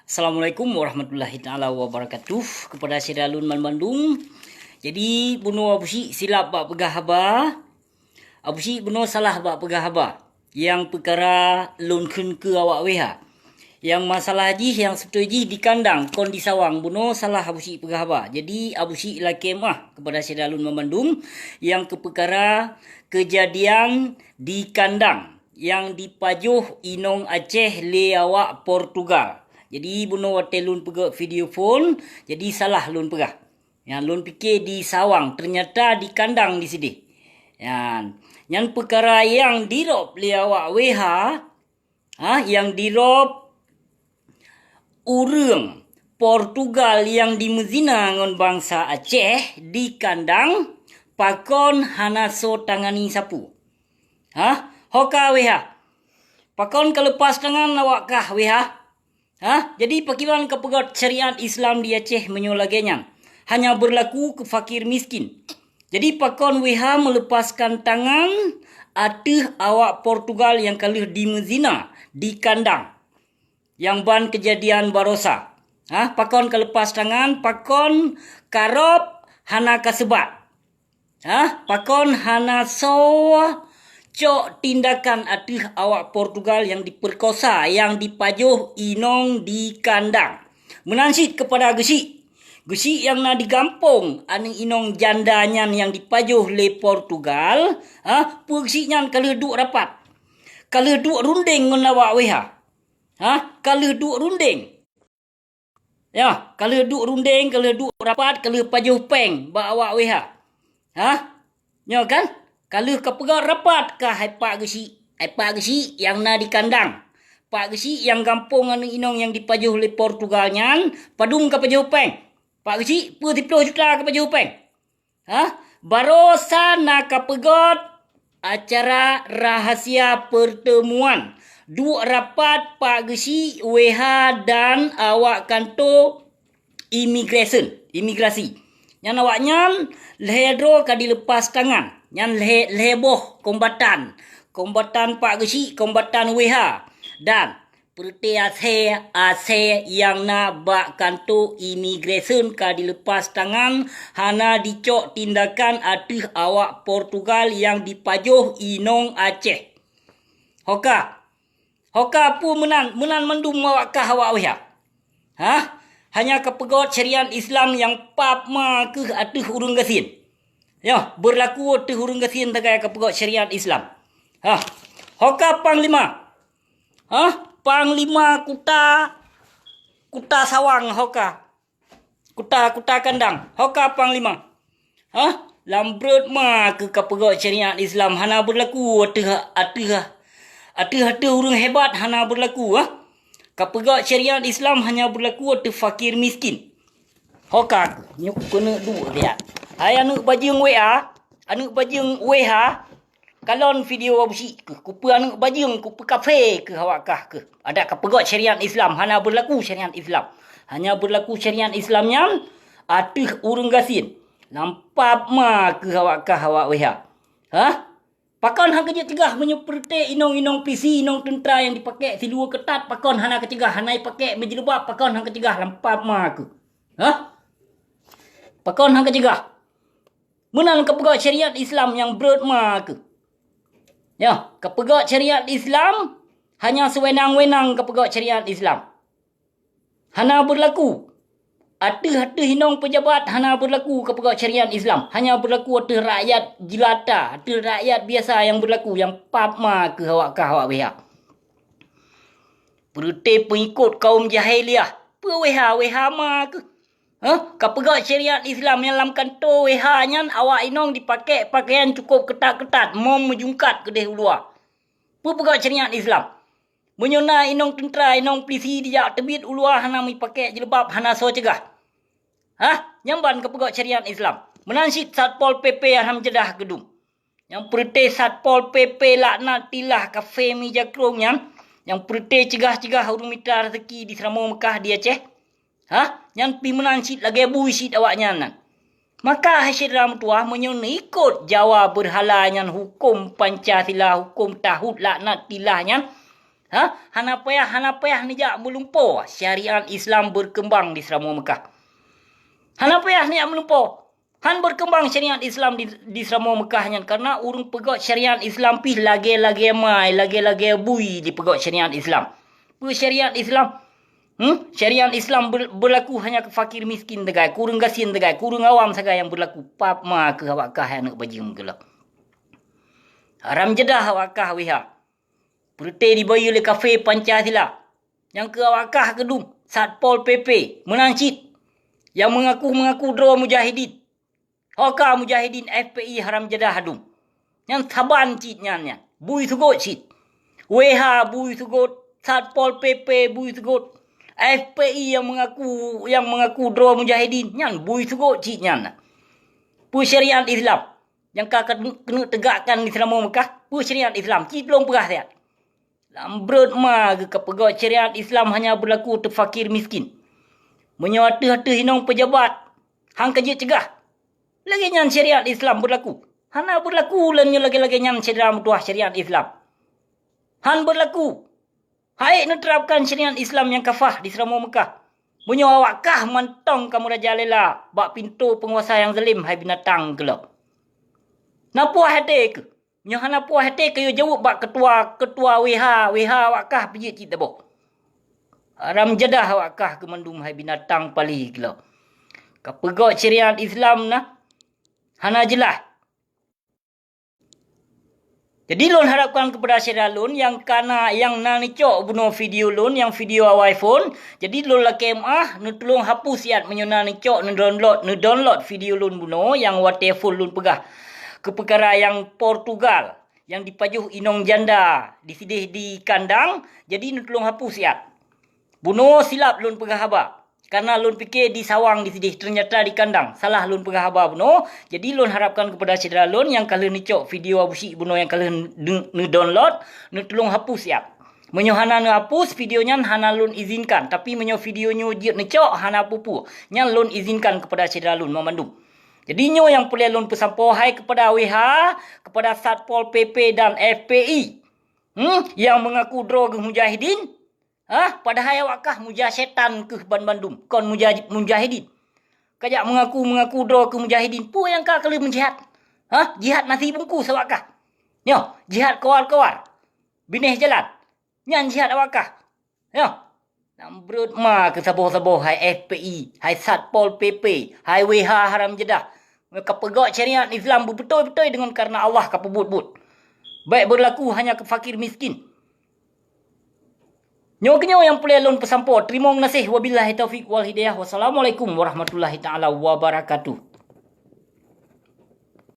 Assalamualaikum warahmatullahi taala wabarakatuh kepada Syedalun Man Bandung. Jadi bunuh abusi silap bak pegah haba. Abusi bunuh salah bak pegah haba. Yang perkara lun kun ke awak weha. Yang masalah haji yang setuju di kandang kon di sawang bunuh salah abusi pegah haba. Jadi abusi la kemah kepada Syedalun Man Bandung yang ke perkara kejadian di kandang yang dipajuh Inong Aceh le awak Portugal. Jadi bunuh wate lun pegak video phone, jadi salah lun pegah. Yang lun fikir di sawang, ternyata di kandang di sini. Yang perkara yang dirop li awak weha, yang dirop urang Portugal yang dimezina ngon bangsa Aceh di kandang pakon hanaso tangani sapu. Hoka weha. Pakon kelepas tangan awak kah weha? Jadi pakiran kepegat syariat Islam di Aceh menyolagenya hanya berlaku ke fakir miskin. Jadi pakon WH melepaskan tangan atih awak Portugal yang kalih dimezina di kandang. Yang ban kejadian barosa. Pakon kelepas tangan, pakon karop hana kasebat. Pakon hana soa cok tindakan atih awak Portugal yang diperkosa, yang dipajuh Inong di kandang. Menansit kepada gesi. Gesi yang na digampung ane Inong jandanyan yang dipajuh le Portugal. Pegsi nyan kalau duk rapat. Kalau duk runding ngon awak weha. Kalau duk runding. Ya, kalau duk runding, kalau duk rapat, kalau pajuh peng ba awak weha. Nyo kan? Kalau kepegat rapat kah pak gesi yang na di kandang. Pak gesi yang gampung anu Inong yang dipajuh oleh Portugal nyan, padung ke pajuh peng. Pak gesi 10 juta ke pajuh peng. Barosa na kepegat acara rahasia pertemuan. Duk rapat pak gesi WH dan awak kantor imigrasi. Yang awaknya lehedro ka dilepas tangan. Yang leboh kombatan pak gesi, kombatan WH dan perti Aceh yang na bak kantor imigresen ka dilepas tangan hana dicok tindakan atih awak Portugal yang dipajuh Inong Aceh. Hoka pu menan mendung awak kah awak WH. Hanya kepegot syariat Islam yang pap ma ke atih urung gasin. Ya, berlaku atih urung gasin tagai kepegot syariat Islam. Hoka panglima. Panglima kuta sawang hoka. Kuta kandang. Hoka panglima. Lambrut ma ke kepegot syariat Islam hana berlaku atih urung hebat hana berlaku. Kepegot syariat Islam hanya berlaku atih fakir miskin. Hoka nyuk kena duk lihat. Hai anu bajing WA, anu bajing WH, kalon video abusi ke, kupu anu bajing, kupu kafe ke awak kah ke. Ada kepegot syariat Islam, hanya berlaku syariat Islam. Hanya berlaku syariat Islamnya, atih urung gasin. Lampap ma ke awak kah awak WH. Pakon hang kerja cegah menyeperti Inong PC, Inong tentera yang dipakai silua ketat, pakon hana kecegah, hanai pakai menjelubab, pakon hang kecegah, lampap ma ke. Pakon hang kecegah. Menang kepegat syariat Islam yang berat ma ke. Ya, kepegat syariat Islam hanya sewenang-wenang kepegat syariat Islam. Hana berlaku. Atih Inong pejabat hana berlaku kepegat syariat Islam. Hanya berlaku atih rakyat jelata, atih rakyat biasa yang berlaku yang pap ma ke awak kah awak weha. Perti pengikut kaum jahiliah. WH ma ke. Kepegat syariat Islam yang dalam kantor WH-nya awak Inong dipakai pakaian cukup ketat-ketat. Mom menjungkat ke deh luar. Pepegat syariat Islam. Menyona Inong tentera, Inong polisi dijak tebit luar hana pakai jilbab hana so cegah. Nyamban kepegat syariat Islam. Menansit Satpol PP yang jedah gedung. Yang perti Satpol PP laknat tilah kafe meja krongnya. Yang perti cegah-cegah urung mitra rezeki di Seramong Mekah di Aceh. Yang pi menansit lagi buisit awaknya nan. Maka hasil dalam tua menyuna ikut Jawa berhala yang hukum Pancasila, hukum tahud laknat tilahnya. Hana payah ni jak melumpo syariat Islam berkembang di Selama Mekah. Hana payah ni jak melumpo. Han berkembang syariat Islam di Selama Mekah nyan karena urung pegot syariat Islam pi lagi-lagi mai, lagi-lagi bui di pegot syariat Islam. Syariat Islam syariat Islam berlaku hanya ke fakir miskin tegai, kurang gasin tegai, kurang awam sagai yang berlaku. Pap ma ke awakah yang nak bajing gelap. Haram jedah awakah wiha. Perti dibayu oleh kafe Pancasila. Yang ke awakah kedum Satpol PP menancit. Yang mengaku draw mujahidin. Hoka mujahidin FPI haram jedah hadum. Yang taban cit nyan. Bui sugot cit. WH bui sugot. Satpol PP bui sugot. FPI yang mengaku draw mujahidin. Nyan bui sugot cit nyan. Pu syariat Islam. Yang kena tegakkan di Selama Mekah. Pu syariat Islam. Cit belum perah sihat. Lambrut ma ke pegot syariat Islam hanya berlaku untuk fakir miskin. Menyewata-hata hinong pejabat. Hang kerja cegah. Lagi nyan syariat Islam berlaku. Hana berlaku lannya lagi-lagi nyan syariat mutuah syariat Islam. Han berlaku. Hai menerapkan syariat Islam yang kafah di Selama Mekah. Bunyo awakkah mantong kamu raja lela. Bak pintu penguasa yang zalim hai binatang gelap. Napa hati ke? Nyahana puas hati kayu jawab bak ketua WH awakah pergi kita boh. Haram jedah awakah kemandum hai binatang pali gila. Kapegot syariat Islam nah. Hana jelah. Jadi lon harapkan kepada syariat lon yang nani cok bunuh video lon yang video iPhone. Jadi lon la KMA nu tolong hapus siat menyona ni cok nu download video lon bunuh yang whatever lon pegah. Ke perkara yang Portugal yang dipajuh inong janda disidih di kandang jadi nu tolong hapus siat. Bunuh silap lun pegah haba. Karena lun fikir di sawang disidih ternyata di kandang. Salah lun pegah haba bunuh. Jadi lun harapkan kepada saudara lun yang kalau ni cok video abusik bunuh yang kalau nu download nu tolong hapus siat. Menyo hana nu hapus videonya hana lun izinkan tapi menyo videonya dia ni cok hana pupu. Nya lun izinkan kepada saudara lun memandung. Jadi nyo yang boleh lun pesampohai kepada WH, kepada Satpol PP dan FPI. Yang mengaku draw ke mujahidin. Padahal awakkah mujah setan ke Bandung. Kon mujahidin. Kajak mengaku draw ke mujahidin. Pu yang kau kalau menjihad. Jihad nasi bungkus awakkah. Nyo, jihad kawar-kawar. Binih jalan. Nyan jihad awakkah. Nyo. Nambrut ma ke saboh-saboh hai FPI, hai Satpol PP, hai WH haram jedah. Kapegot syariat Islam betul-betul dengan karena Allah kapebut-but. Baik berlaku hanya ke fakir miskin. Nyo yang boleh lon pesampo. Terima kasih. Wabillahi taufiq wal hidayah. Wassalamualaikum warahmatullahi taala wabarakatuh.